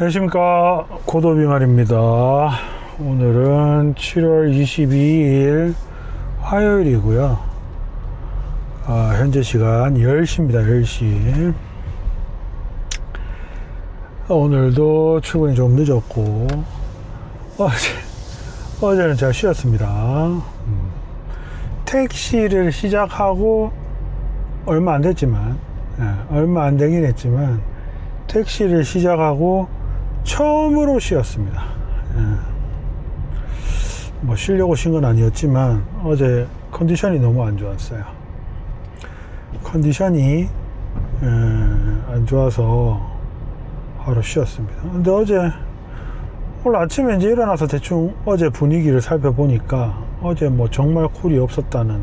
안녕하십니까, 고도비말입니다. 오늘은 7월 22일 화요일이고요. 현재 시간 10시입니다. 10시. 오늘도 출근이 좀 늦었고, 어제는 제가 쉬었습니다. 택시를 시작하고 얼마 안 됐지만, 얼마 안 되긴 했지만 택시를 시작하고 처음으로 쉬었습니다. 뭐 쉬려고 쉰 건 아니었지만 어제 컨디션이 너무 안 좋았어요. 컨디션이 안 좋아서 하루 쉬었습니다. 근데 오늘 아침에 이제 일어나서 대충 어제 분위기를 살펴보니까 어제 뭐 정말 콜이 없었다는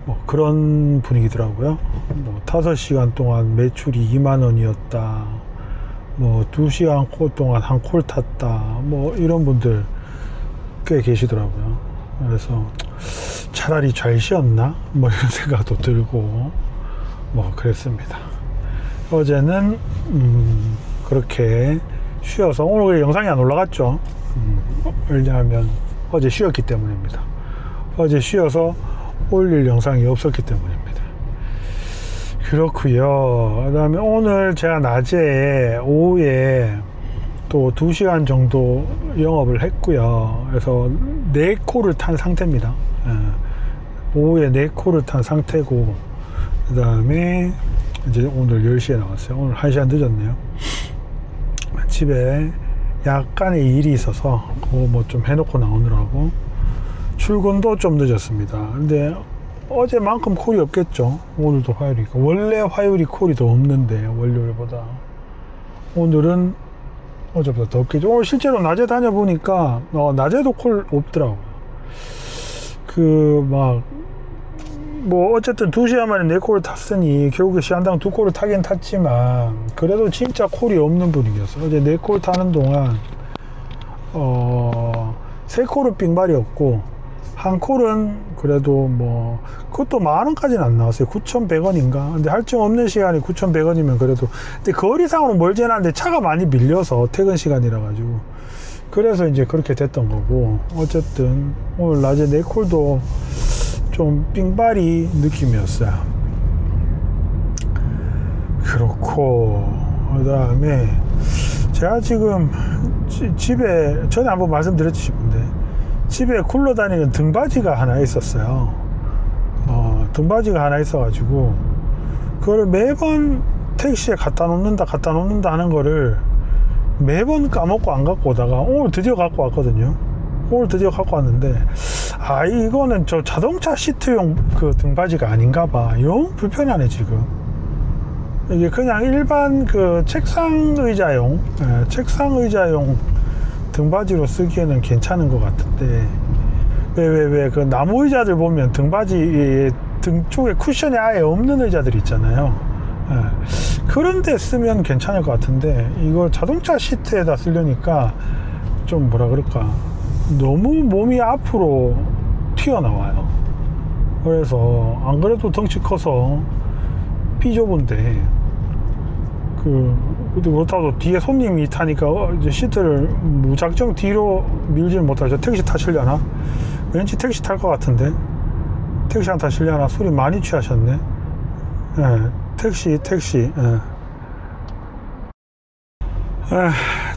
뭐 그런 분위기더라고요. 뭐 5시간 동안 매출이 2만원이었다. 뭐 2시간 콜 동안 한 콜 탔다. 뭐 이런 분들 꽤 계시더라고요. 그래서 차라리 잘 쉬었나? 뭐 이런 생각도 들고 뭐 그랬습니다. 어제는 그렇게 쉬어서 오늘 영상이 안 올라갔죠. 왜냐하면 어제 쉬었기 때문입니다. 어제 쉬어서 올릴 영상이 없었기 때문입니다. 그렇고요. 그 다음에 오늘 제가 낮에 오후에 또 2시간 정도 영업을 했고요. 그래서 4콜을 탄 상태입니다. 오후에 4콜을 탄 상태고, 그 다음에 이제 오늘 10시에 나왔어요. 오늘 1시간 늦었네요. 집에 약간의 일이 있어서 그거 뭐 좀 해놓고 나오느라고 출근도 좀 늦었습니다. 근데 어제만큼 콜이 없겠죠. 오늘도 화요일이니까. 원래 화요일이 콜이 더 없는데 월요일보다 오늘은 어제보다 더 없겠죠. 오늘 실제로 낮에 다녀보니까 낮에도 콜 없더라고요. 뭐 어쨌든 2시간 만에 4콜을 탔으니 결국에 시간당 2콜을 타긴 탔지만 그래도 진짜 콜이 없는 분위기였어요. 어제 4콜 타는 동안 3콜은 빙발이었고 한 콜은 그래도 뭐 그것도 만원까지는 안 나왔어요. 9,100원인가. 근데 할증 없는 시간이 9,100원이면 그래도, 근데 거리상으로 멀진 않은데 차가 많이 밀려서 퇴근 시간이라 가지고 그래서 이제 그렇게 됐던 거고, 어쨌든 오늘 낮에 4콜도 좀 빙발이 느낌이었어요. 그렇고, 그 다음에 제가 지금 집에 전에 한번 말씀드렸지 싶은데 집에 굴러다니는 등받이가 하나 있었어요. 등받이가 하나 있어가지고 그거를 매번 택시에 갖다 놓는다 하는 거를 매번 까먹고 안 갖고 오다가 오늘 드디어 갖고 왔거든요. 오늘 드디어 갖고 왔는데 이거는 저 자동차 시트용 그 등받이가 아닌가 봐. 영 불편하네 지금. 이게 그냥 일반 그 책상 의자용 등받이로 쓰기에는 괜찮은 것 같은데 왜 그 나무 의자들 보면 등받이 등 쪽에 쿠션이 아예 없는 의자들 있잖아요. 그런데 쓰면 괜찮을 것 같은데 이거 자동차 시트에다 쓰려니까 좀 뭐라 그럴까, 너무 몸이 앞으로 튀어나와요. 그래서 안 그래도 덩치 커서 삐좁은데 근데 그렇다고 뒤에 손님이 타니까 이제 시트를 무작정 뒤로 밀지는 못하죠. 택시 타시려나? 왠지 택시 탈 것 같은데. 택시 안 타시려나? 술이 많이 취하셨네. 택시.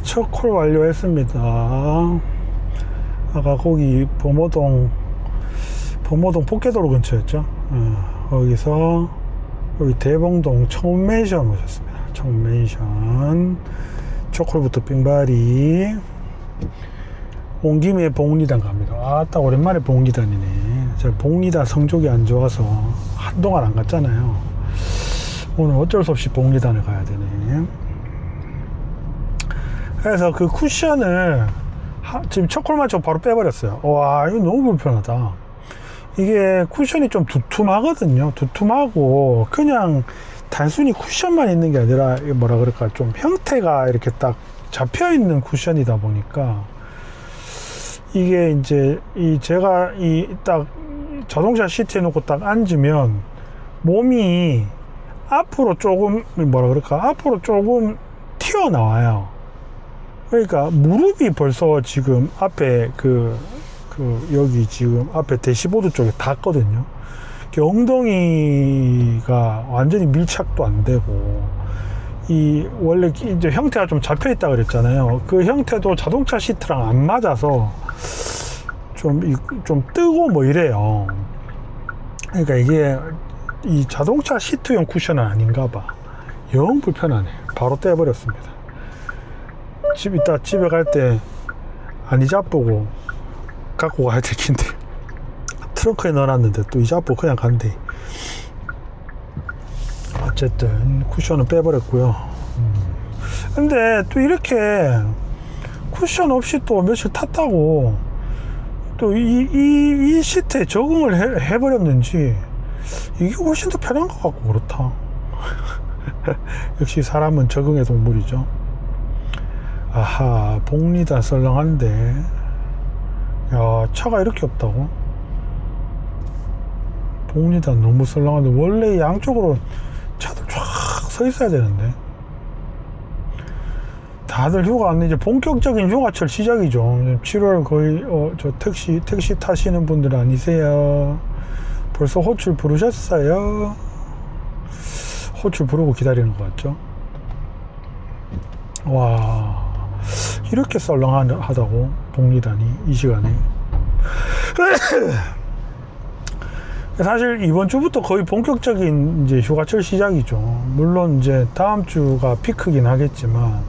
첫 콜 완료했습니다. 아까 거기 범어동 포켓도로 근처였죠. 거기서 여기 대봉동 청맨션 오셨습니다. 청맨션 초콜부터 빙발이 온 김에 봉리단 갑니다. 딱 오랜만에 봉리단이네. 제가 봉리단 성적이 안 좋아서 한동안 안 갔잖아요. 오늘 어쩔 수 없이 봉리단을 가야 되네. 그래서 그 쿠션을 지금 초콜만 저 바로 빼버렸어요. 와, 이거 너무 불편하다. 이게 쿠션이 좀 두툼하거든요. 두툼하고 그냥 단순히 쿠션만 있는 게 아니라 뭐라 그럴까, 좀 형태가 이렇게 딱 잡혀 있는 쿠션이다 보니까 이게 이제 제가 딱 자동차 시트에 놓고 딱 앉으면 몸이 앞으로 조금 뭐라 그럴까, 앞으로 조금 튀어나와요. 그러니까 무릎이 벌써 지금 앞에 여기 지금 앞에 대시보드 쪽에 닿거든요. 엉덩이가 완전히 밀착도 안 되고, 원래 이제 형태가 좀 잡혀 있다 그랬잖아요. 그 형태도 자동차 시트랑 안 맞아서 좀 뜨고 뭐 이래요. 그러니까 이게 이 자동차 시트용 쿠션은 아닌가 봐. 영 불편하네. 바로 떼버렸습니다. 이따 집에 갈 때 안 이자보고 갖고 가야 될 텐데 트렁크에 넣어놨는데 또 이자보 그냥 간대. 어쨌든 쿠션은 빼버렸고요. 근데 또 이렇게 쿠션 없이 또 며칠 탔다고 또 이 시트에 적응을 해버렸는지 이게 훨씬 더 편한 것 같고 그렇다. 역시 사람은 적응의 동물이죠. 아하, 복리단 썰렁한데. 야, 차가 이렇게 없다고? 복리단 너무 썰렁한데 원래 양쪽으로 차들 쫙 서 있어야 되는데. 다들 휴가 왔네. 이제 본격적인 휴가철 시작이죠. 7월 거의 저 택시 타시는 분들 아니세요? 벌써 호출 부르셨어요? 호출 부르고 기다리는 것 같죠? 와, 이렇게 썰렁하다고 복리단이 이 시간에. 사실 이번 주부터 거의 본격적인 이제 휴가철 시작이죠. 물론 이제 다음 주가 피크긴 하겠지만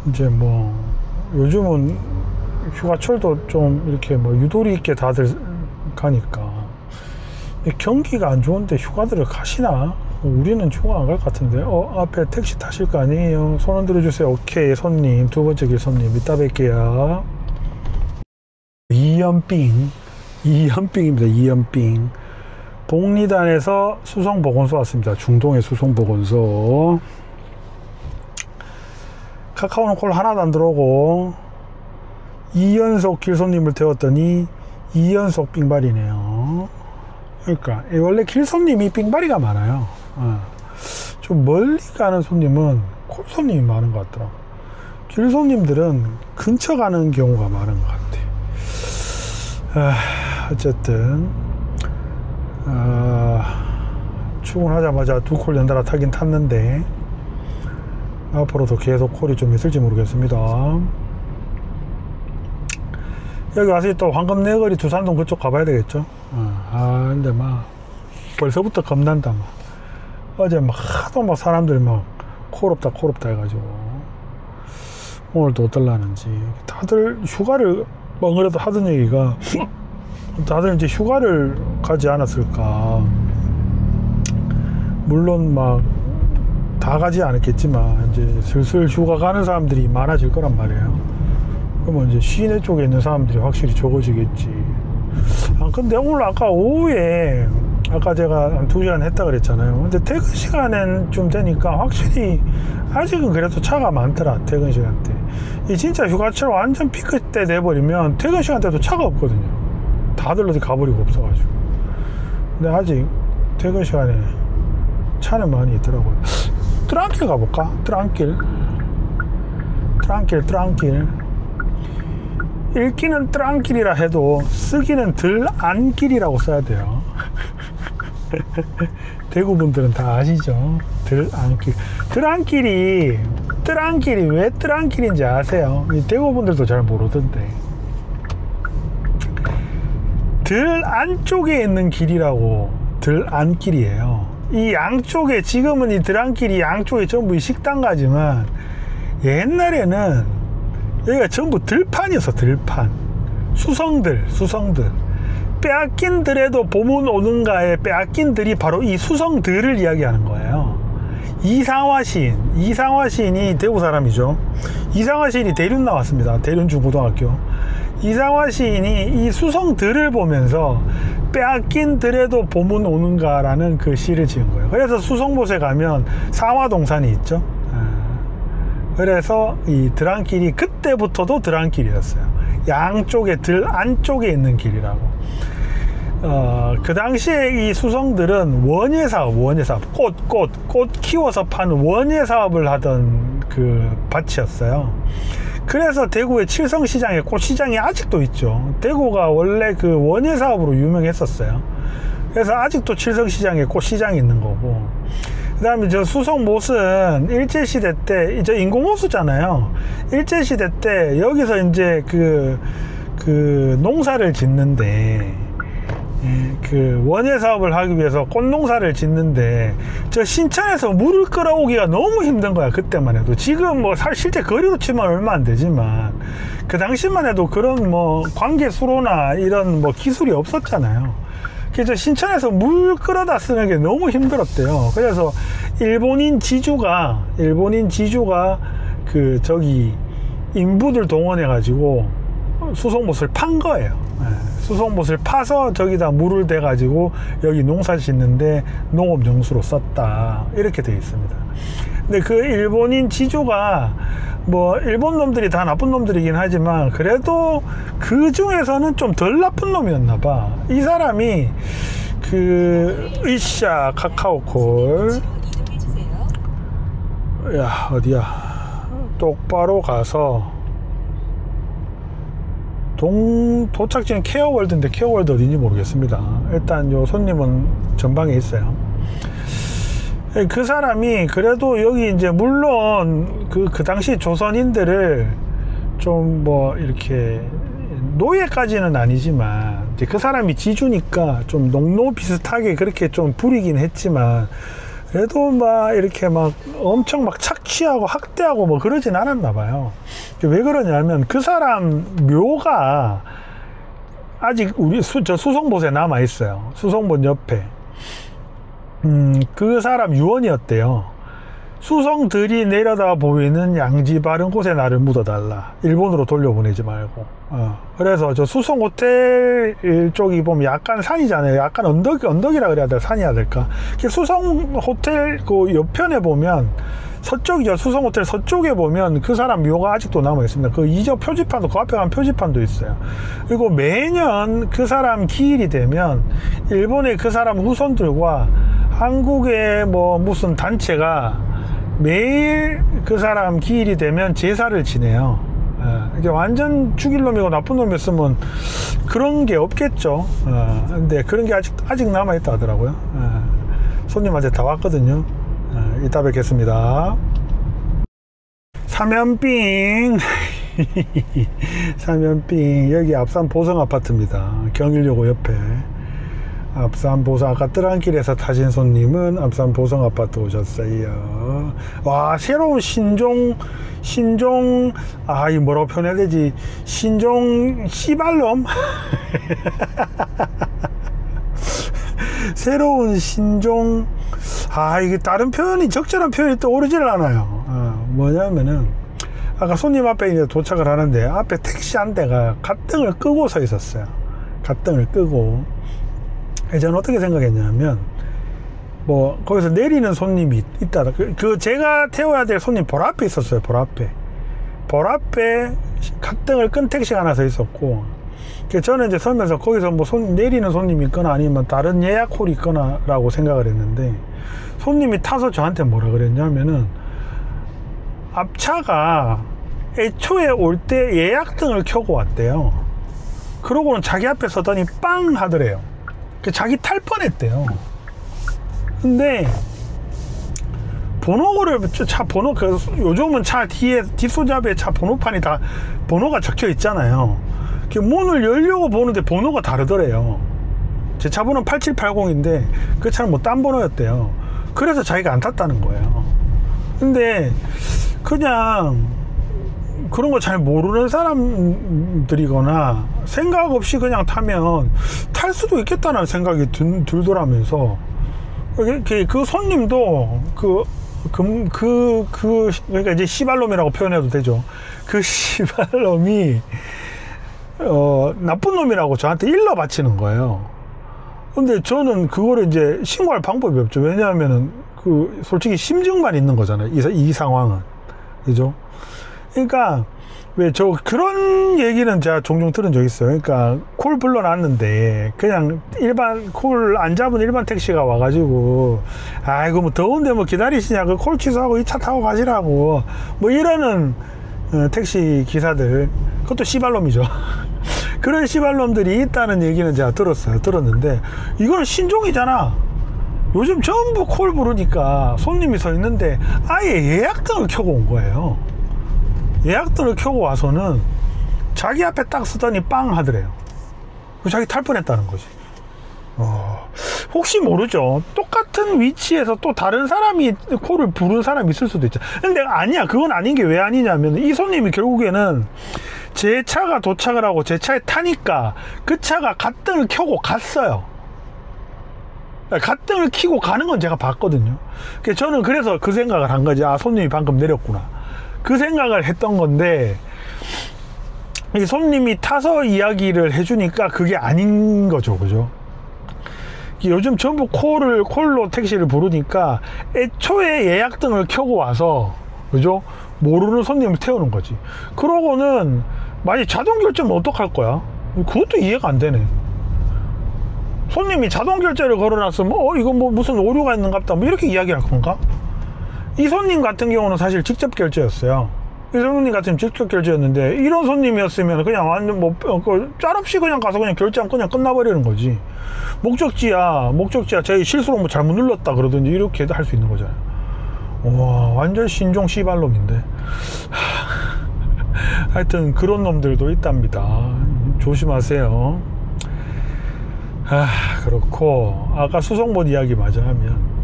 이제 뭐 요즘은 휴가철도 좀 이렇게 뭐 유도리 있게 다들 가니까 경기가 안 좋은데 휴가들을 가시나? 우리는 휴가 안 갈 것 같은데. 앞에 택시 타실 거 아니에요? 손 흔들어 주세요. 오케이, 손님. 두 번째 길 손님. 이따 뵐게요. 이연빙입니다. 이연빙. 복리단에서 수성보건소 왔습니다. 중동의 수성보건소. 카카오는 콜 하나도 안 들어오고 2연속 길손님을 태웠더니 2연속 빙발이네요. 그러니까 원래 길손님이 빙발이가 많아요. 좀 멀리 가는 손님은 콜손님이 많은 것 같더라고. 길손님들은 근처 가는 경우가 많은 것 같아. 어쨌든 출근하자마자 두 콜 연달아 타긴 탔는데 앞으로도 계속 콜이 좀 있을지 모르겠습니다. 여기 와서 또 황금내거리 두산동 그쪽 가봐야 되겠죠. 근데 막 벌써부터 겁난다. 막 어제 막 하도 막 사람들 막 콜없다 해가지고 오늘도 어떨라는지 다들 휴가를 멍그래도 하던 얘기가 다들 이제 휴가를 가지 않았을까. 물론 막 다 가지 않았겠지만 이제 슬슬 휴가 가는 사람들이 많아질 거란 말이에요. 그러면 이제 시내 쪽에 있는 사람들이 확실히 적어지겠지. 근데 오늘 아까 오후에 아까 제가 한 2시간 했다 그랬잖아요. 근데 퇴근 시간엔 좀 되니까 확실히 아직은 그래도 차가 많더라. 퇴근 시간 때. 이 진짜 휴가철 완전 피크 때 돼버리면 퇴근 시간 때도 차가 없거든요. 다들 어디 가버리고 없어가지고. 근데 아직 퇴근 시간에 차는 많이 있더라고요. 트랑길 가볼까? 트랑길. 읽기는 트랑길이라 해도 쓰기는 들안길이라고 써야 돼요. 대구분들은 다 아시죠? 들안길. 트랑길이 왜 트랑길인지 아세요? 대구분들도 잘 모르던데. 들 안쪽에 있는 길이라고 들안길이에요. 이 양쪽에 지금은 이 들안길이 양쪽에 전부 식당가지만 옛날에는 여기가 전부 들판이었어. 들판. 수성들 빼앗긴 들에도 봄은 오는가에 빼앗긴 들이 바로 이 수성들을 이야기하는 거예요. 이상화 시인이 대구 사람이죠. 이상화 시인이 대륜 나왔습니다. 대륜 중고등학교. 이상화 시인이 이 수성들을 보면서 빼앗긴 들에도 봄은 오는가라는 그 시를 지은 거예요. 그래서 수성못에 가면 상화동산이 있죠. 그래서 이 들안길이 그때부터도 들안길이었어요. 양쪽에 들 안쪽에 있는 길이라고. 그 당시에 이 수성들은 원예 사업, 꽃 키워서 파는 원예 사업을 하던 그 밭이었어요. 그래서 대구의 칠성시장에 꽃시장이 아직도 있죠. 대구가 원래 그 원예 사업으로 유명했었어요. 그래서 아직도 칠성시장에 꽃시장이 있는 거고, 그 다음에 저 수성못은 일제시대 때, 이제 인공호수잖아요. 일제시대 때 여기서 이제 그 농사를 짓는데, 그 원예 사업을 하기 위해서 꽃농사를 짓는데, 저 신천에서 물을 끌어오기가 너무 힘든 거야, 그때만 해도. 지금 뭐 실제 거리로 치면 얼마 안 되지만 그 당시만 해도 그런 뭐 관계 수로나 이런 뭐 기술이 없었잖아요. 그래서 신천에서 물 끌어다 쓰는 게 너무 힘들었대요. 그래서 일본인 지주가 그 저기 인부들 동원해 가지고 수송못을 판 거예요. 수송못을 파서 저기다 물을 대 가지고 여기 농사 짓는데 농업용수로 썼다, 이렇게 되어 있습니다. 근데 그 일본인 지주가 뭐 일본 놈들이 다 나쁜 놈들이긴 하지만 그래도 그 중에서는 좀 덜 나쁜 놈이었나 봐. 이 사람이 그 으쌰 카카오콜, 야 어디야, 똑바로 가서 도착지는 케어월드인데 케어월드 어딘지 모르겠습니다. 일단 요 손님은 전방에 있어요. 그 사람이 그래도 여기 이제 물론 그 당시 조선인들을 좀 뭐 이렇게 노예까지는 아니지만 이제 그 사람이 지주니까 좀 농노 비슷하게 그렇게 좀 부리긴 했지만 그래도 막 이렇게 막 엄청 막 착취하고 학대하고 뭐 그러진 않았나 봐요. 왜 그러냐면 그 사람 묘가 아직 우리 저 수성못에 남아 있어요. 수성못 옆에. 그 사람 유언이었대요. 수성들이 내려다 보이는 양지 바른 곳에 나를 묻어달라. 일본으로 돌려보내지 말고. 그래서 저 수성 호텔 쪽이 보면 약간 산이잖아요. 약간 언덕이라 그래야 돼, 산이야 될까. 수성 호텔 그 옆편에 보면 서쪽이죠. 수성 호텔 서쪽에 보면 그 사람 묘가 아직도 남아 있습니다. 그 이적 표지판도, 그 앞에 가면 표지판도 있어요. 그리고 매년 그 사람 기일이 되면 일본의 그 사람 후손들과 한국의 뭐 무슨 단체가 매일 그 사람 기일이 되면 제사를 지내요. 이게 완전 죽일 놈이고 나쁜 놈이었으면 그런 게 없겠죠. 근데 그런 게 아직 남아있다 하더라고요. 손님한테 다 왔거든요. 이따 뵙겠습니다. 사면삥. 사면삥. 여기 앞산 보성 아파트입니다. 경일여고 옆에. 앞산 보성, 아까 뜨란길에서 타신 손님은 앞산 보성 아파트 오셨어요. 와, 새로운 신종, 이 뭐라고 표현해야 되지? 신종 씨발놈? 새로운 신종, 이게 다른 표현이, 적절한 표현이 떠오르질 않아요. 뭐냐면은, 아까 손님 앞에 이제 도착을 하는데, 앞에 택시 한 대가 갓등을 끄고 서 있었어요. 갓등을 끄고. 저는 어떻게 생각했냐면, 뭐 거기서 내리는 손님이 있다. 제가 태워야 될 손님 볼 앞에 있었어요. 볼 앞에 갓등을 끈 택시가 하나 서 있었고, 저는 이제 서면서 거기서 뭐 내리는 손님이 있거나 아니면 다른 예약 홀이 있거나 라고 생각을 했는데, 손님이 타서 저한테 뭐라 그랬냐면은 앞차가 애초에 올 때 예약등을 켜고 왔대요. 그러고는 자기 앞에 서더니 빵 하더래요. 자기 탈 뻔했대요. 근데 번호를, 차 번호, 요즘은 차 뒤에 뒷손잡이에 차 번호판이 다 번호가 적혀 있잖아요. 문을 열려고 보는데 번호가 다르더래요. 제 차 번호는 8780인데 그 차는 뭐 딴 번호였대요. 그래서 자기가 안 탔다는 거예요. 근데 그냥 그런 거 잘 모르는 사람들이거나 생각 없이 그냥 타면 탈 수도 있겠다는 생각이 들더라면서, 그 손님도 그러니까 이제 시발놈이라고 표현해도 되죠. 그 시발놈이 나쁜 놈이라고 저한테 일러 바치는 거예요. 근데 저는 그거를 이제 신고할 방법이 없죠. 왜냐하면은 솔직히 심증만 있는 거잖아요. 이 상황은. 그죠? 그러니까 왜 그런 얘기는 제가 종종 들은 적 있어요. 그러니까 콜 불러놨는데 그냥 일반 콜 안 잡은 일반 택시가 와가지고 아이고 뭐 더운데 뭐 기다리시냐, 그 콜 취소하고 이 차 타고 가시라고 뭐 이러는 택시 기사들, 그것도 씨발놈이죠. 그런 씨발놈들이 있다는 얘기는 제가 들었는데 이거는 신종이잖아. 요즘 전부 콜 부르니까 손님이 서 있는데 아예 예약등을 켜고 온 거예요. 예약등을 켜고 와서는 자기 앞에 딱 쓰더니 빵 하더래요. 자기 탈 뻔했다는 거지. 혹시 모르죠. 똑같은 위치에서 또 다른 사람이 콜을 부른 사람이 있을 수도 있죠. 근데 아니야, 그건 아닌 게 왜 아니냐면 이 손님이 결국에는 제 차가 도착을 하고 제 차에 타니까 그 차가 갓등을 켜고 갔어요. 갓등을 켜고 가는 건 제가 봤거든요. 저는 그래서 그 생각을 한 거지. 아, 손님이 방금 내렸구나, 그 생각을 했던 건데, 이 손님이 타서 이야기를 해주니까 그게 아닌 거죠. 그죠? 요즘 전부 콜로 택시를 부르니까 애초에 예약등을 켜고 와서, 그죠? 모르는 손님을 태우는 거지. 그러고는 만약 자동 결제면 어떡할 거야? 그것도 이해가 안 되네. 손님이 자동 결제를 걸어놨으면 이거 뭐 무슨 오류가 있는갑다 뭐 이렇게 이야기할 건가? 이 손님 같은 경우는 사실 직접 결제였어요. 이 손님 같은 직접 결제였는데, 이런 손님이었으면 그냥 완전 뭐 짤없이 그냥 가서 그냥 결제하면 그냥 끝나버리는 거지. 목적지야 저희 실수로 뭐 잘못 눌렀다 그러든지 이렇게 할 수 있는 거잖아요. 와, 완전 신종 씨발놈인데. 하여튼 그런 놈들도 있답니다. 조심하세요. 그렇고, 아까 수송봇 이야기 마저 하면,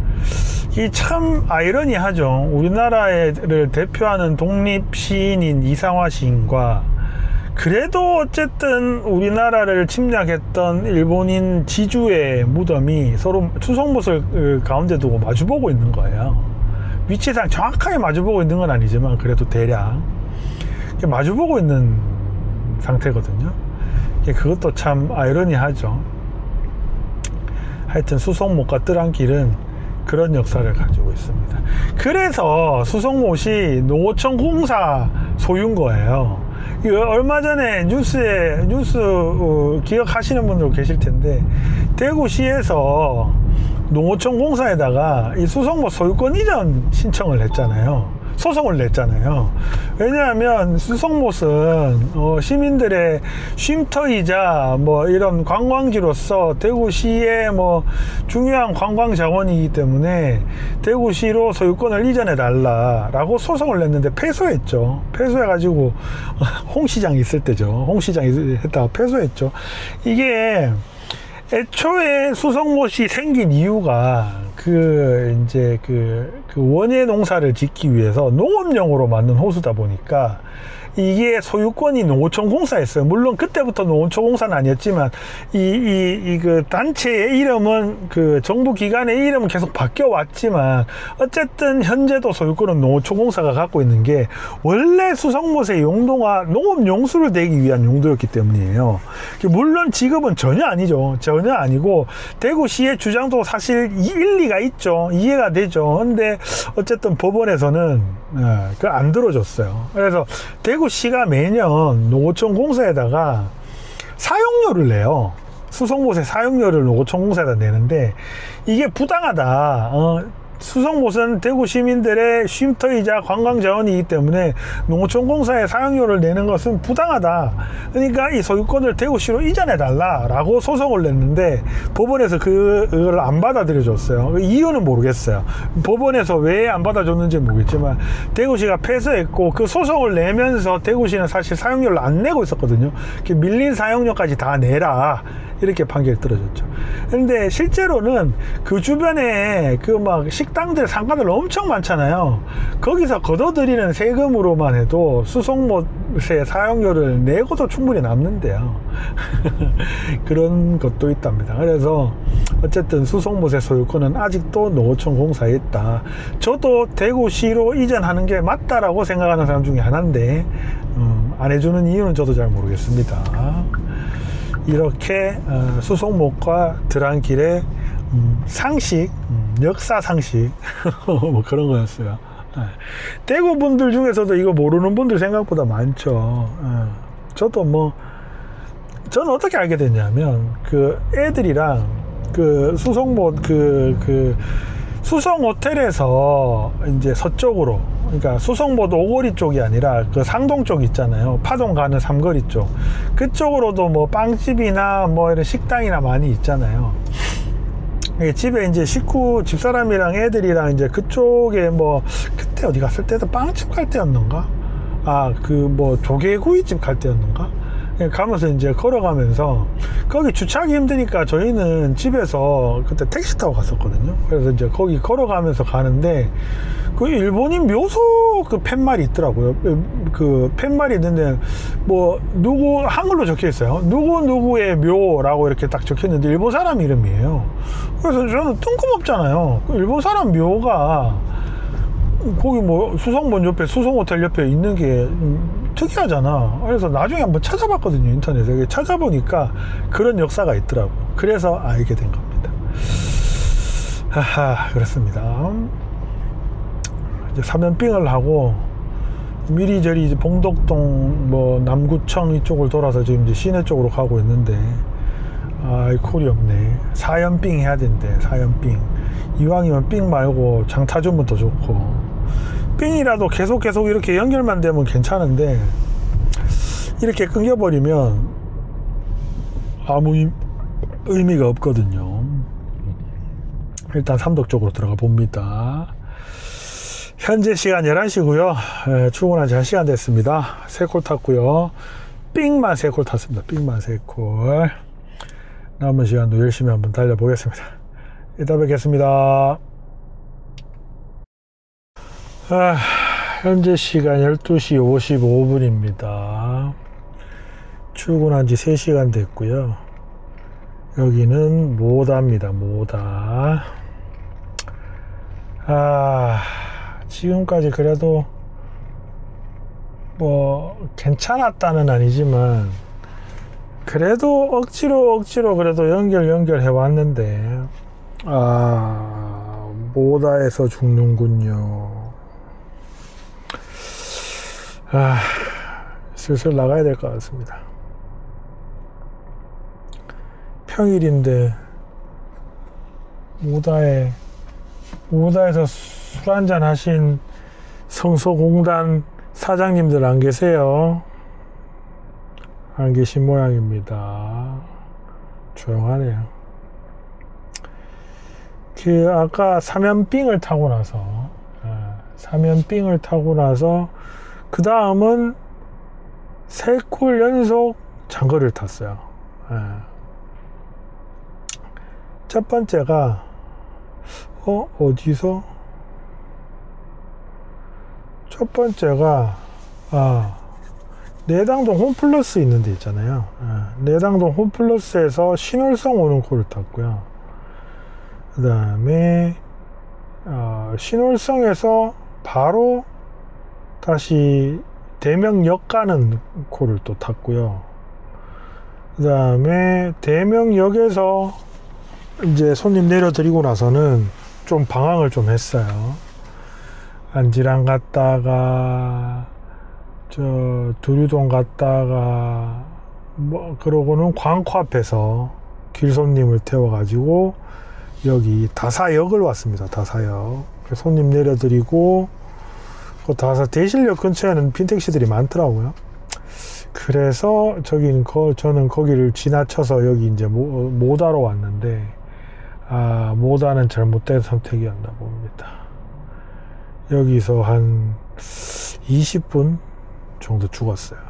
이 참 아이러니하죠. 우리나라를 대표하는 독립시인인 이상화 시인과, 그래도 어쨌든 우리나라를 침략했던 일본인 지주의 무덤이 서로 수송봇을 가운데 두고 마주보고 있는 거예요. 위치상 정확하게 마주보고 있는 건 아니지만 그래도 대략 마주보고 있는 상태거든요. 그것도 참 아이러니하죠. 하여튼 수송못과 뜰안길은 그런 역사를 가지고 있습니다. 그래서 수송못이 농어촌 공사 소유인 거예요. 얼마 전에 뉴스 기억하시는 분들 계실 텐데, 대구시에서 농어촌 공사에다가 이 수송못 소유권 이전 신청을 했잖아요. 소송을 냈잖아요. 왜냐하면 수송못은 시민들의 쉼터이자 뭐 이런 관광지로서 대구시의 뭐 중요한 관광 자원이기 때문에 대구시로 소유권을 이전해 달라라고 소송을 냈는데 패소했죠. 패소해가지고 홍 시장이 있을 때죠. 홍 시장이 했다가 패소했죠. 이게 애초에 수송못이 생긴 이유가 이제 원예 농사를 짓기 위해서 농업용으로 만든 호수다 보니까 이게 소유권이 농어촌 공사였어요. 물론 그때부터 농어촌 공사는 아니었지만 그 단체의 이름은 그 정부 기관의 이름은 계속 바뀌어 왔지만 어쨌든 현재도 소유권은 농어촌 공사가 갖고 있는 게, 원래 수송못의 용도가 농업 용수를 대기 위한 용도였기 때문이에요. 물론 지금은 전혀 아니죠. 전혀 아니고 대구시의 주장도 사실 일리가 있죠. 이해가 되죠. 근데 어쨌든 법원에서는 안 들어줬어요. 그래서 대구시가 매년 농어촌 공사에다가 사용료를 내요. 수송못의 사용료를 농어촌 공사에다 내는데, 이게 부당하다. 수송못은 대구 시민들의 쉼터이자 관광자원이기 때문에 농어촌 공사에 사용료를 내는 것은 부당하다. 그러니까 이 소유권을 대구시로 이전해달라라고 소송을 냈는데 법원에서 그걸 안 받아들여줬어요. 이유는 모르겠어요. 법원에서 왜 안 받아줬는지 모르겠지만 대구시가 패소했고, 그 소송을 내면서 대구시는 사실 사용료를 안 내고 있었거든요. 밀린 사용료까지 다 내라, 이렇게 판결이 떨어졌죠. 근데 실제로는 그 주변에 막 식당들, 상가들 엄청 많잖아요. 거기서 걷어들이는 세금으로만 해도 수송못의 사용료를 내고도 충분히 남는데요. 그런 것도 있답니다. 그래서 어쨌든 수송못의 소유권은 아직도 농어촌 공사에 있다. 저도 대구시로 이전하는 게 맞다라고 생각하는 사람 중에 하나인데 안 해주는 이유는 저도 잘 모르겠습니다. 이렇게 수송못과 뜰안길의 상식, 역사 상식 뭐 그런 거였어요. 대구 분들 중에서도 이거 모르는 분들 생각보다 많죠. 저도 뭐 저는 어떻게 알게 됐냐면 그 애들이랑 그 수성못 그 수성 호텔에서 이제 서쪽으로, 그러니까 수성못 오거리 쪽이 아니라 그 상동 쪽 있잖아요. 파동 가는 삼거리 쪽, 그쪽으로도 뭐 빵집이나 뭐 이런 식당이나 많이 있잖아요. 집에 이제 집사람이랑 애들이랑 이제 그쪽에 뭐 그때 어디 갔을 때도 빵집 갈 때였는가? 그 뭐 조개구이집 갈 때였는가? 가면서 이제 걸어가면서 거기 주차하기 힘드니까 저희는 집에서 그때 택시 타고 갔었거든요. 그래서 이제 거기 걸어가면서 가는데 그 일본인 묘소 그 팻말이 있더라고요. 그 팻말이 있는데 뭐 누구 한글로 적혀 있어요. 누구의 묘라고 이렇게 딱 적혀 있는데 일본 사람 이름이에요. 그래서 저는 뜬금없잖아요. 일본 사람 묘가 거기 뭐 수성본 옆에, 수성호텔 옆에 있는 게 특이하잖아. 그래서 나중에 한번 찾아봤거든요, 인터넷에. 찾아보니까 그런 역사가 있더라고. 그래서 알게 된 겁니다. 하하, 그렇습니다. 이제 사면빙을 하고 미리저리 이제 봉덕동 뭐 남구청 이쪽을 돌아서 지금 이제 시내 쪽으로 가고 있는데, 콜이 없네. 사연빙 해야 된대. 사연빙. 이왕이면 빙 말고 장타주면 더 좋고, 빙이라도 계속 이렇게 연결만 되면 괜찮은데 이렇게 끊겨버리면 아무 의미가 없거든요. 일단 삼덕 쪽으로 들어가 봅니다. 현재 시간 11시고요 출근한 지 1시간 됐습니다. 3콜 탔고요, 삥만 3콜 탔습니다. 삥만 3콜. 남은 시간도 열심히 한번 달려보겠습니다. 이따 뵙겠습니다. 현재 시간 12시 55분입니다. 출근한 지 3시간 됐고요. 여기는 모다입니다. 모다. 지금까지 그래도 뭐 괜찮았다는 아니지만 그래도 억지로 그래도 연결해 왔는데 모다에서 죽는군요. 슬슬 나가야 될 것 같습니다. 평일인데 모다에서 술 한잔 하신 성소공단 사장님들 안 계세요? 안 계신 모양입니다. 조용하네요. 아까 사면빙을 타고 나서 그 다음은 3콜 연속 장거리를 탔어요. 첫 번째가 어디서? 첫 번째가 내당동 홈플러스 있는 데 있잖아요. 내당동 홈플러스에서 신월성 오는 콜을 탔고요. 그 다음에 신월성에서 바로 다시 대명역 가는 콜을 또 탔고요. 그 다음에 대명역에서 이제 손님 내려드리고 나서는 좀 방황을 좀 했어요. 안지랑 갔다가 두류동 갔다가 뭐 그러고는 광코 앞에서 길손님을 태워가지고 여기 다사역을 왔습니다. 다사역. 손님 내려드리고 다사 대실역 근처에는 빈택시들이 많더라고요. 그래서 저는 거기를 지나쳐서 여기 이제 모다로 왔는데 모다는 잘못된 선택이었나 봅니다. 여기서 한 20분 정도 죽었어요.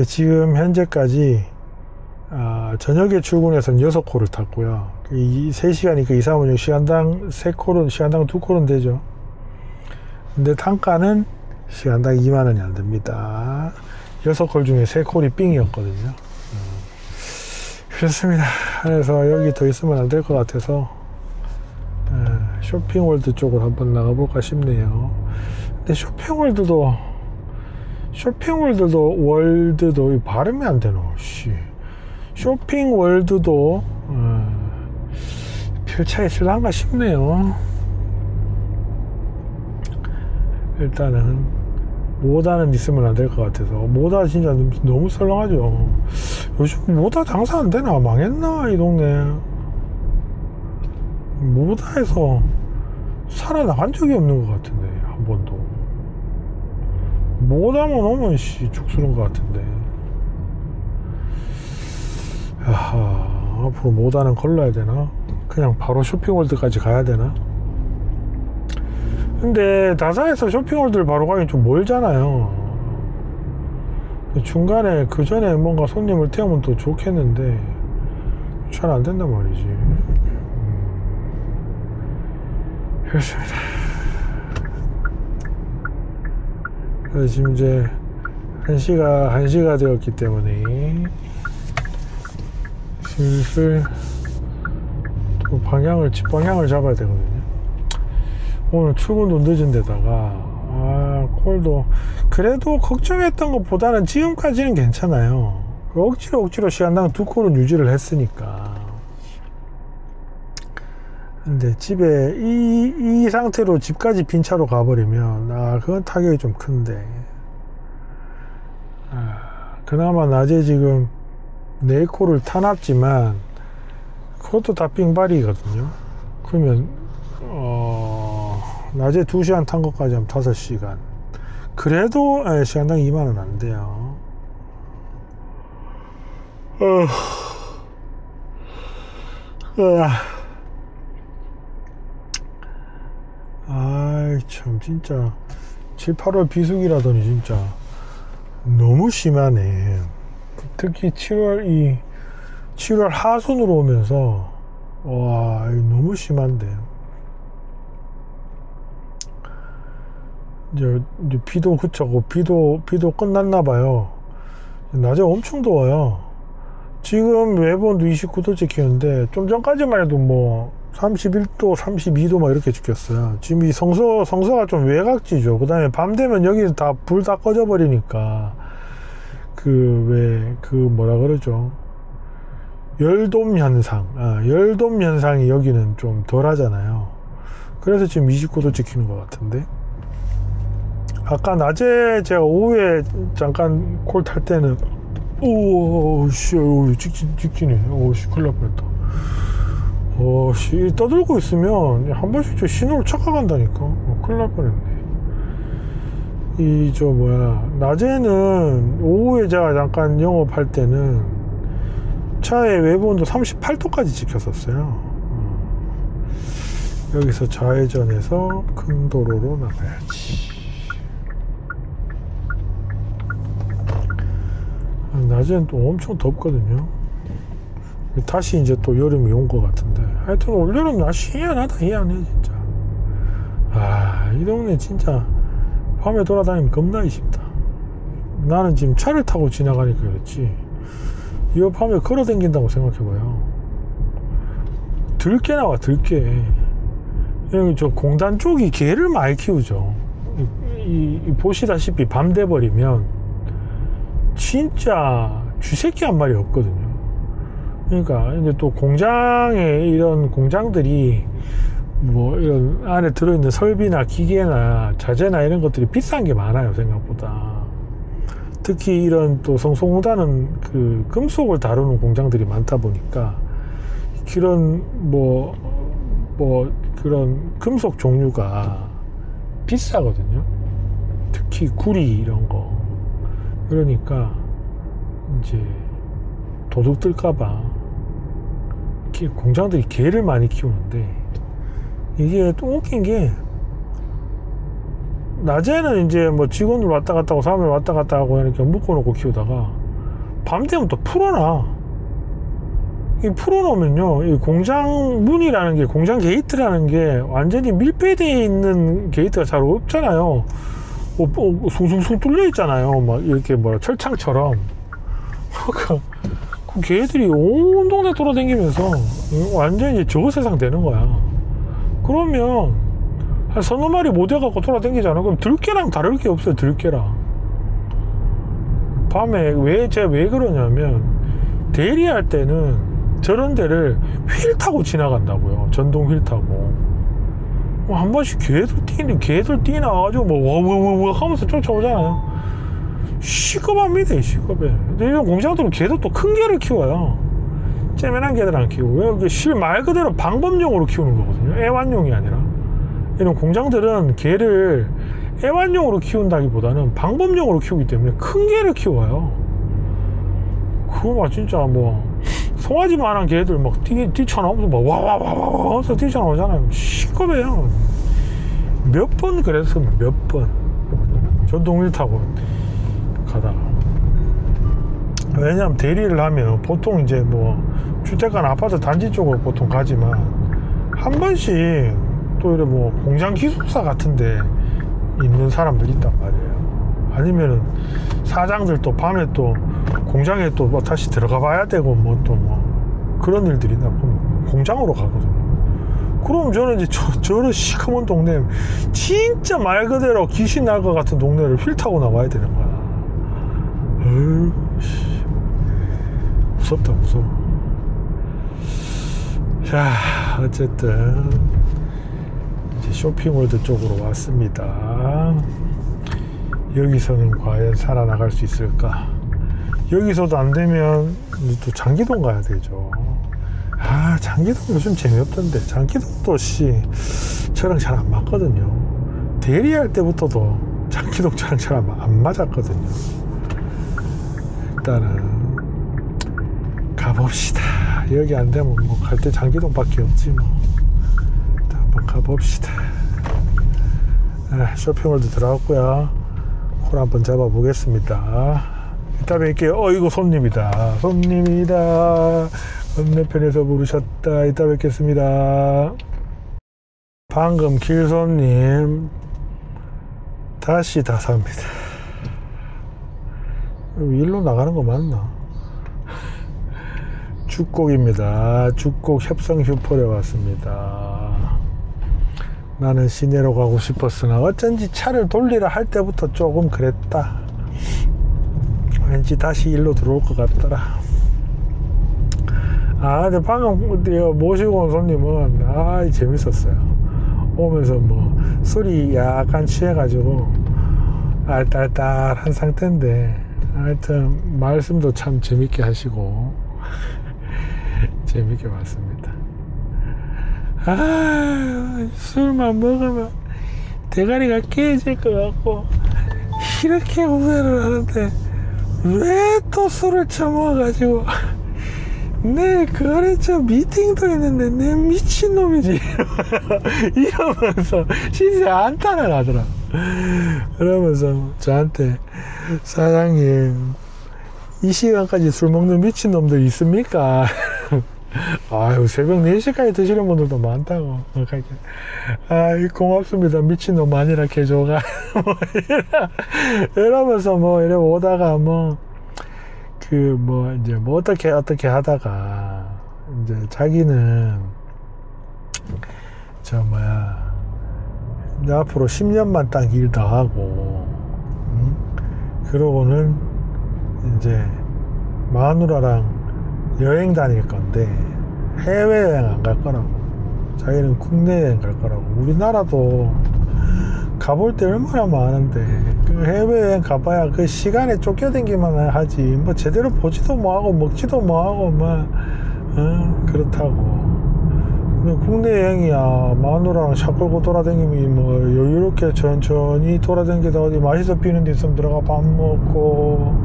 지금 현재까지 저녁에 출근해서 6콜을 탔고요. 3시간이니까 2, 3, 5, 6 시간당 3콜은, 시간당 2콜은 되죠. 근데 단가는 시간당 2만원이 안 됩니다. 6콜 중에 3콜이 삥이었거든요. 그렇습니다. 그래서 여기 더 있으면 안 될 것 같아서 쇼핑월드 쪽으로 한번 나가볼까 싶네요. 근데 쇼핑월드도 월드도 발음이 안 되노. 쇼핑월드도 별 차이 있을란가 싶네요. 일단은 모다는 있으면 안 될 것 같아서. 모다 진짜 너무 썰렁하죠. 요즘 모다 장사 안 되나? 망했나 이 동네. 모다에서 살아나간 적이 없는 것 같은데, 한 번도. 모다만 오면 죽쓰는 것 같은데. 야하, 앞으로 모다는 걸러야 되나? 그냥 바로 쇼핑몰드까지 가야 되나? 근데 다사에서 쇼핑몰드를 바로 가긴 좀 멀잖아요. 중간에 그 전에 뭔가 손님을 태우면 또 좋겠는데 잘 안 된단 말이지. 그렇습니다. 그래서 지금 이제 1시가 되었기 때문에 슬슬 또 방향을 잡아야 되거든요. 오늘 출근도 늦은 데다가 콜도 그래도 걱정했던 것보다는 지금까지는 괜찮아요. 억지로 시간당 2콜은 유지를 했으니까. 근데 집에 이 상태로 집까지 빈차로 가버리면 그건 타격이 좀 큰데. 그나마 낮에 지금 4콜을 타놨지만 그것도 다 삥발이거든요. 그러면 낮에 2시간 탄 것까지 하면 5시간. 그래도 시간당 2만원 안 돼요. 참 진짜 7, 8월 비수기라더니 진짜 너무 심하네. 특히 7월 하순으로 오면서 너무 심한데. 이제 비도 그쳤고 비도 끝났나봐요. 낮에 엄청 더워요. 지금 외본도 29도 찍히는데 좀 전까지만 해도 뭐 31도 32도 막 이렇게 찍혔어요. 지금 이 성서가 좀 외곽지죠. 그 다음에 밤 되면 여기는 다 불 다 꺼져 버리니까 뭐라 그러죠, 열돔 현상이 여기는 좀 덜 하잖아요. 그래서 지금 29도 찍히는 것 같은데, 아까 낮에 제가 오후에 잠깐 콜 탈 때는 찍히네. 큰일 날 뻔했다. 떠들고 있으면 한 번씩 신호를 착각한다니까. 큰일 날 뻔했네. 낮에는 오후에 제가 잠깐 영업할 때는 차의 외부온도 38도까지 찍혔었어요. 여기서 좌회전해서 큰 도로로 나가야지. 낮에는 또 엄청 덥거든요. 다시 이제 또 여름이 온 것 같은데, 하여튼 올여름 날씨 희한하다. 희한해 진짜. 이 동네 진짜 밤에 돌아다니면 겁나기 쉽다. 나는 지금 차를 타고 지나가니까 그렇지, 이 밤에 걸어 다닌다고 생각해봐요. 들개 나와, 들개. 여기 저 공단 쪽이 개를 많이 키우죠. 보시다시피 밤 돼버리면 진짜 쥐새끼 한 마리 없거든요. 그러니까 이제 또 공장에 이런 공장들이 뭐 이런 안에 들어있는 설비나 기계나 자재나 이런 것들이 비싼 게 많아요, 생각보다. 특히 이런 또 성소공단은 그 금속을 다루는 공장들이 많다 보니까 그런 그런 금속 종류가 비싸거든요. 특히 구리 이런 거. 그러니까 이제 도둑 들까봐 공장들이 개를 많이 키우는데, 이게 또 웃긴 게, 낮에는 이제 뭐 직원들 왔다 갔다 하고 사람들 왔다 갔다 하고 이렇게 묶어놓고 키우다가 밤 되면 또 풀어놔. 이 풀어놓으면요, 이 공장 문이라는 게, 공장 게이트라는 게 완전히 밀폐되어 있는 게이트가 잘 없잖아요. 숭숭숭 뚫려 있잖아요. 막 이렇게 철창처럼. 그 개들이 온 동네 돌아다니면서 완전히 저 세상 되는 거야. 그러면 한 서너 마리 모여갖고 돌아다니잖아. 그럼 들개랑 다를 게 없어요. 들개랑. 밤에 제가 왜 그러냐면, 대리할 때는 저런 데를 휠 타고 지나간다고요. 전동 휠 타고. 한 번씩 개들 뛰나가지고 뭐 하면서 쫓아오잖아요. 시급합니다, 시급해. 근데 이런 공장들은 개도 또 큰 개를 키워요. 째면한 개들 안 키우고. 왜 말 그대로 방법용으로 키우는 거거든요. 애완용이 아니라. 이런 공장들은 개를 애완용으로 키운다기보다는 방법용으로 키우기 때문에 큰 개를 키워요. 그거 막 진짜 뭐 송아지만한 개들 막 뛰쳐나오면서 막 와와와와 하면서 뛰쳐나오잖아요. 시끄러워요. 몇 번 그랬으면 몇 번 전동휠 타고 가다가. 왜냐면 대리를 하면 보통 이제 뭐 주택가나 아파트 단지 쪽으로 보통 가지만 한 번씩 또 이래 뭐 공장 기숙사 같은데 있는 사람들 있단 말이에요. 아니면은 사장들 또 밤에 또 공장에 또 뭐 다시 들어가 봐야 되고 뭐 또 뭐 그런 일들이 있나. 그럼 공장으로 가거든요. 그럼 저는 이제 저런 시커먼 동네, 진짜 말 그대로 귀신 날 것 같은 동네를 휠 타고 나와야 되는 거야. 무섭다, 무서워. 자, 어쨌든 이제 쇼핑몰드 쪽으로 왔습니다. 여기서는 과연 살아나갈 수 있을까? 여기서도 안 되면 또 장기동 가야 되죠. 아, 장기동 요즘 재미없던데. 장기동도 저랑 잘 안 맞거든요. 대리할 때부터도 장기동 저랑 잘 안 맞았거든요. 일단은 가봅시다. 여기 안 되면 뭐 갈 때 장기동밖에 없지 뭐. 일단 한번 가봅시다. 쇼핑몰도 들어갔고요. 콜 한번 잡아보겠습니다. 이따 뵐게요. 이거 손님이다. 건너편에서 부르셨다. 이따 뵙겠습니다. 방금 길손님 다시 다 삽니다. 일로 나가는 거 맞나? 죽곡입니다. 죽곡 협성 슈퍼에 왔습니다. 나는 시내로 가고 싶었으나 어쩐지 차를 돌리라 할 때부터 조금 그랬다. 왠지 다시 일로 들어올 것 같더라. 근데 방금 모시고 온 손님은 재밌었어요. 오면서 뭐 술이 약간 취해가지고 알딸딸한 상태인데 하여튼 말씀도 참 재밌게 하시고 재밌게 봤습니다. 술만 먹으면 대가리가 깨질 것 같고 이렇게 후회를 하는데 왜 또 술을 처먹어가지고 내 거래처 미팅도 있는데 내 미친놈이지 이러면서 신세 한탄을 하더라. 그러면서 저한테 사장님 이 시간까지 술 먹는 미친놈들 있습니까? 아유, 새벽 4시까지 드시는 분들도 많다고. 고맙습니다. 미친놈 아니라 개조가. 이러면서 뭐, 이래 오다가 이제 어떻게 하다가, 이제 자기는, 이제 앞으로 10년만 딱 일 더 하고, 그러고는 이제 마누라랑 여행 다닐 건데 해외여행 안 갈 거라고. 자기는 국내 여행 갈 거라고. 우리나라도 가볼 때 얼마나 많은데 그 해외여행 가봐야 그 시간에 쫓겨다니기만 하지 뭐 제대로 보지도 뭐하고 먹지도 뭐하고 그렇다고. 근데 국내 여행이야 마누라랑 차 끌고 돌아다니면 뭐 여유롭게 천천히 돌아다니다 어디 맛있어 피는 데 있으면 들어가 밥 먹고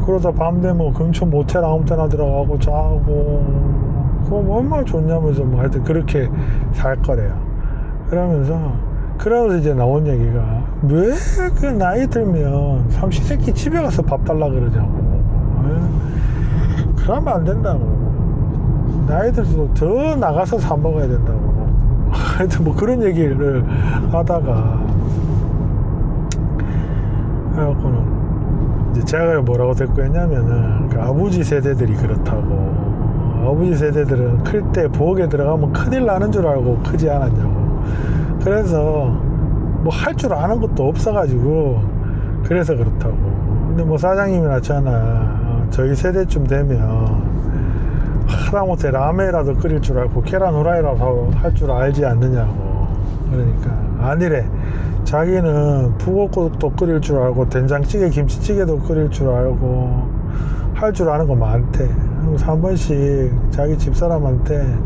그러다 밤 되면 근처 모텔 아무 때나 들어가고 자고 그거 뭐 얼마나 좋냐면서 뭐 하여튼 그렇게 살 거래요. 그러면서 이제 나온 얘기가 왜 그 나이 들면 삼시세끼 집에 가서 밥 달라 그러냐고. 그러면 안 된다고. 나이 들수록 더 나가서 사 먹어야 된다고. 하여튼 뭐 그런 얘기를 하다가 그래갖고는 이제 제가 뭐라고 댓글 했냐면은 그 아버지 세대들이 그렇다고. 아버지 세대들은 클 때 부엌에 들어가면 큰일 나는 줄 알고 크지 않았냐고. 그래서 뭐 할 줄 아는 것도 없어가지고 그래서 그렇다고. 근데 뭐 사장님이나 저나 저희 세대쯤 되면 하다못해 라면이라도 끓일 줄 알고 계란 후라이라도 할 줄 알지 않느냐고. 그러니까 아니래. 자기는 북엇국도 끓일 줄 알고 된장찌개 김치찌개도 끓일 줄 알고 할 줄 아는 거 많대. 그래서 한 번씩 자기 집사람한테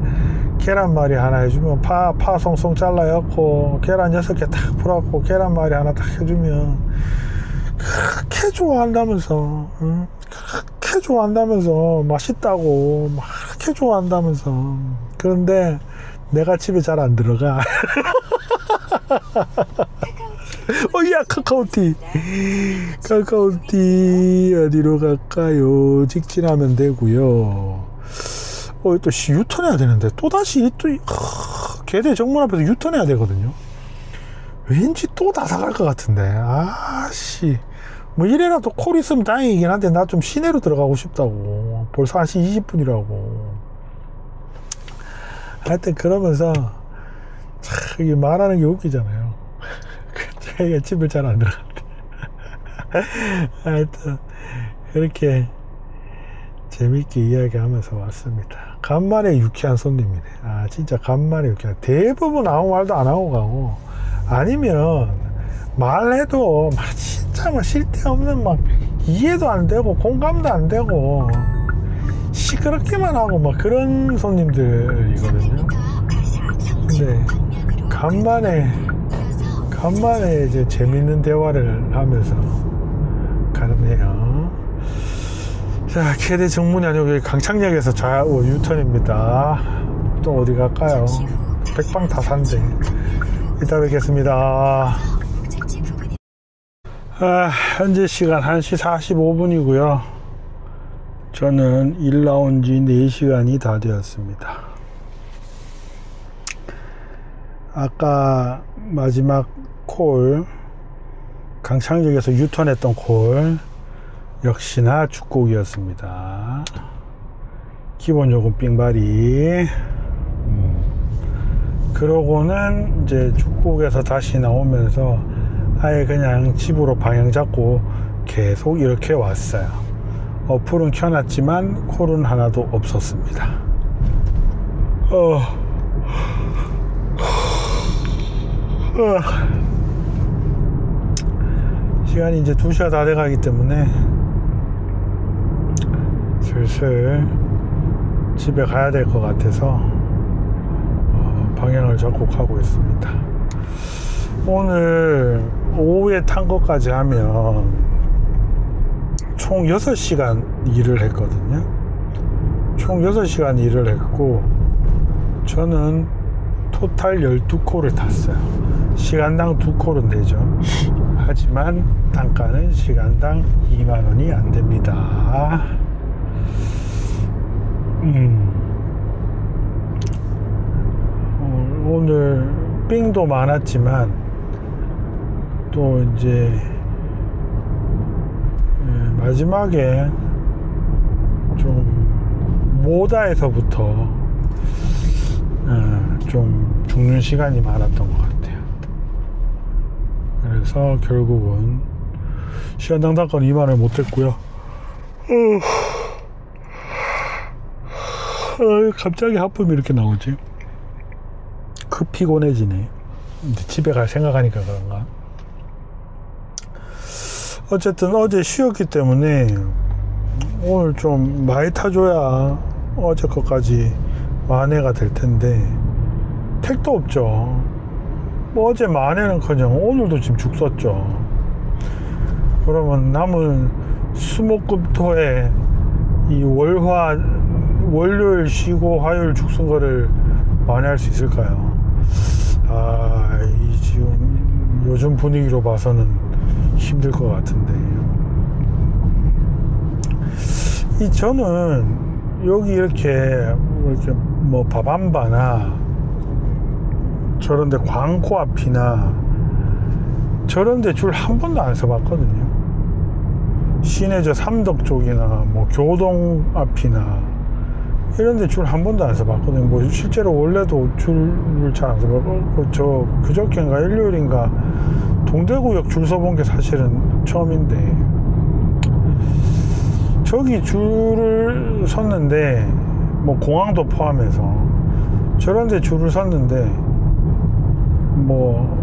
계란말이 하나 해주면 파 송송 잘라갖고 계란 6개 탁 풀어갖고 계란말이 하나 딱 해주면 그렇게 좋아한다면서, 응? 그렇게 좋아한다면서, 맛있다고 막 그렇게 좋아한다면서. 그런데 내가 집에 잘 안 들어가. 야, 카카오티 어디로 갈까요? 직진하면 되고요. 또 유턴해야 되는데 또다시 계대 정문 앞에서 유턴해야 되거든요. 왠지 또 나사갈 것 같은데. 아씨, 뭐 이래라도 콜 있으면 다행이긴 한데 나 좀 시내로 들어가고 싶다고. 벌써 1시 20분이라고. 하여튼 그러면서 이게 말하는 게 웃기잖아요. 자기가 집을 잘 안 들어간대. 하여튼 그렇게 재밌게 이야기하면서 왔습니다. 간만에 유쾌한 손님이네. 아, 진짜 간만에 유쾌한. 대부분 아무 말도 안 하고 가고, 아니면 말해도 막 진짜 막 쓸데없는 막 이해도 안 되고 공감도 안 되고 시끄럽게만 하고 막 그런 손님들이거든요. 근데 간만에 이제 재밌는 대화를 하면서 가네요. 자, 계대 정문이 아니고 여기 강창역에서 좌우 유턴입니다. 또 어디 갈까요? 백방 다 산대. 이따 뵙겠습니다. 현재 시간 1시 45분이고요. 저는 일 나온 지 4시간이 다 되었습니다. 아까 마지막 콜, 강창역에서 유턴했던 콜 역시나 죽곡이었습니다. 기본요금 삥바리. 그러고는 이제 죽곡에서 다시 나오면서 아예 그냥 집으로 방향 잡고 계속 이렇게 왔어요. 어플은 켜놨지만 콜은 하나도 없었습니다. 시간이 이제 2시가 다 돼가기 때문에 슬슬 집에 가야 될 것 같아서 방향을 잡고 가고 있습니다. 오늘 오후에 탄 것까지 하면 총 6시간 일을 했거든요. 총 6시간 일을 했고 저는 토탈 12콜을 탔어요. 시간당 2콜은 되죠. 하지만 단가는 시간당 2만원이 안 됩니다. 오늘 삥도 많았지만 또 이제 마지막에 좀 모다에서부터 좀 죽는 시간이 많았던 것 같아요. 그래서 결국은 시간당 단가는 2만원 못했고요. 갑자기 하품이 이렇게 나오지? 피곤해지네. 이제 집에 갈 생각하니까 그런가. 어쨌든 어제 쉬었기 때문에 오늘 좀 많이 타줘야 어제 것까지 만회가 될 텐데 택도 없죠. 뭐 어제 만회는커녕 오늘도 지금 죽 썼죠. 그러면 남은 수목금토에 이 월요일 쉬고 화요일 죽 쓴 거를 만회할 수 있을까요? 이 지금 요즘 분위기로 봐서는 힘들 것 같은데. 저는 여기 이렇게 뭐 바밤바나 저런데 광고 앞이나 저런데 줄 한 번도 안 서봤거든요. 시내 저 삼덕 쪽이나 뭐 교동 앞이나 이런데 줄 한 번도 안 서봤거든요. 뭐 실제로 원래도 줄을 잘 안 서봤고 그저께인가 일요일인가 동대구역 줄 서본 게 사실은 처음인데 저기 줄을 섰는데 뭐 공항도 포함해서 저런데 줄을 섰는데 뭐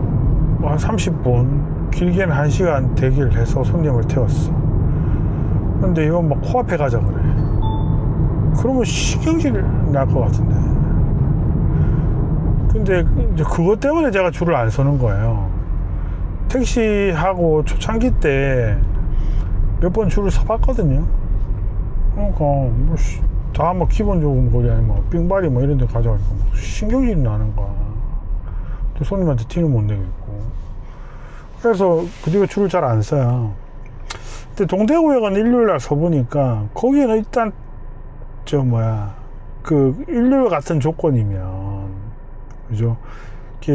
한 30분 길게는 1시간 대기를 해서 손님을 태웠어. 근데 이건 막 코앞에 가자 그래. 그러면 신경질 날 것 같은데. 근데 이제 그것 때문에 제가 줄을 안 서는 거예요. 택시하고 초창기 때 몇 번 줄을 서봤거든요. 그러니까 뭐 기본적으로 거리 아니 뭐 삥바리 뭐 이런 데 가져가니까 신경질이 나는 거야. 또 손님한테 티는 못 내겠고. 그래서 그 뒤에 줄을 잘 안 서요. 근데 동대구역은 일요일날 서보니까 거기는 일단 그 일요일 같은 조건이면 그죠?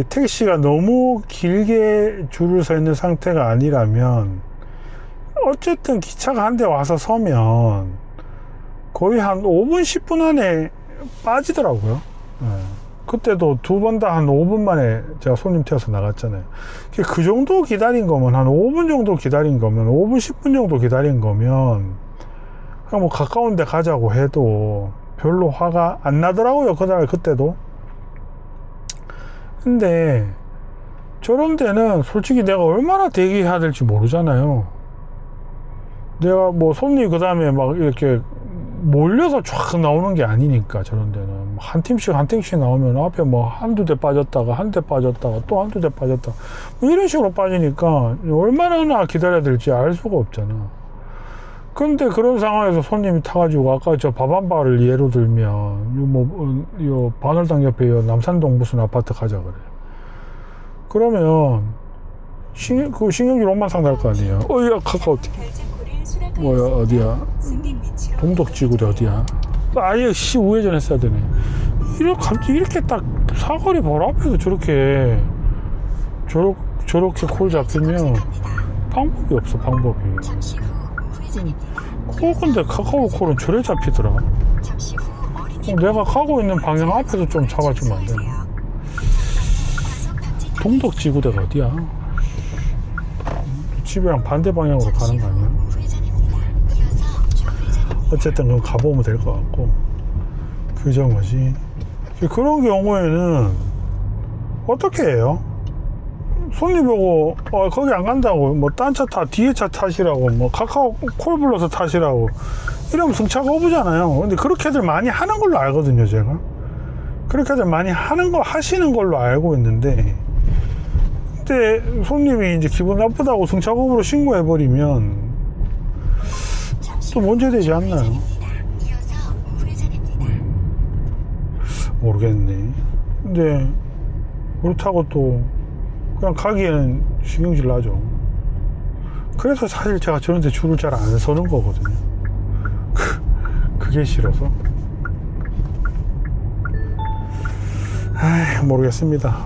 택시가 너무 길게 줄을 서 있는 상태가 아니라면 어쨌든 기차가 한 대 와서 서면 거의 한 5분 10분 안에 빠지더라고요. 네. 그때도 2번 다 한 5분 만에 제가 손님 태워서 나갔잖아요. 그 정도 기다린 거면 한 5분 정도 기다린 거면 5분 10분 정도 기다린 거면 그냥 뭐 가까운 데 가자고 해도 별로 화가 안 나더라고요. 그때도. 근데 저런 데는 솔직히 내가 얼마나 대기해야 될지 모르잖아요. 내가 뭐 손님 그 다음에 막 이렇게 몰려서 쫙 나오는 게 아니니까. 저런 데는 한 팀씩 나오면 앞에 뭐 한두 대 빠졌다가 한 대 빠졌다가 또 한두 대 빠졌다 뭐 이런 식으로 빠지니까 얼마나 기다려야 될지 알 수가 없잖아. 근데 그런 상황에서 손님이 타가지고 아까 저 밥 한 바를 예로 들면 요 반월당 옆에 요 남산동 무슨 아파트 가자 그래. 그러면 신경질 엄마상 날 거 아니에요. 야 가까웠지. 뭐야 어디야? 동덕지구대 어디야? 아예 우회전 했어야 되네. 이렇게 딱 사거리 바로 앞에서 저렇게 콜 잡히면 방법이 없어. 방법이. 근데 카카오콜은 저래 잡히더라. 내가 가고 있는 방향 앞에서 좀 잡아주면 안 되나? 동덕지구대가 어디야? 집이랑 반대 방향으로 가는 거 아니야? 어쨌든 그건 가보면 될 것 같고. 그저 뭐지? 그런 경우에는 어떻게 해요? 손님 보고 거기 안 간다고 뭐 딴 차 뒤에 차 타시라고 뭐 카카오 콜 불러서 타시라고 이러면 승차가 오부잖아요. 근데 그렇게들 많이 하는 걸로 알거든요. 제가 그렇게들 많이 하시는 걸로 알고 있는데, 근데 손님이 이제 기분 나쁘다고 승차 거부로 신고해버리면 또 문제되지 않나요? 모르겠네. 근데 그렇다고 또 그냥 가기에는 신경질 나죠. 그래서 사실 제가 저런 데 줄을 잘 안 서는 거거든요. 그게 싫어서. 모르겠습니다.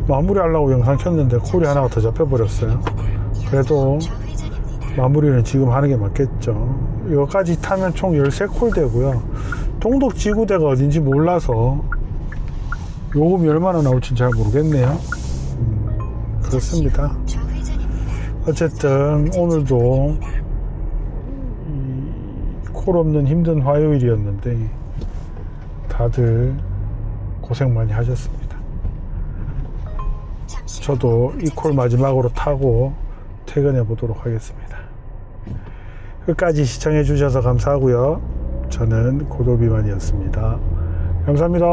마무리하려고 영상 켰는데 콜이 하나가 더 잡혀버렸어요. 그래도 마무리는 지금 하는 게 맞겠죠. 이거까지 타면 총 13콜 되고요. 동덕지구대가 어딘지 몰라서 요금이 얼마나 나올지 잘 모르겠네요. 그렇습니다. 어쨌든 오늘도 콜 없는 힘든 화요일이었는데 다들 고생 많이 하셨습니다. 저도 이 콜 마지막으로 타고 퇴근해 보도록 하겠습니다. 끝까지 시청해 주셔서 감사하고요. 저는 고도비만이었습니다. 감사합니다.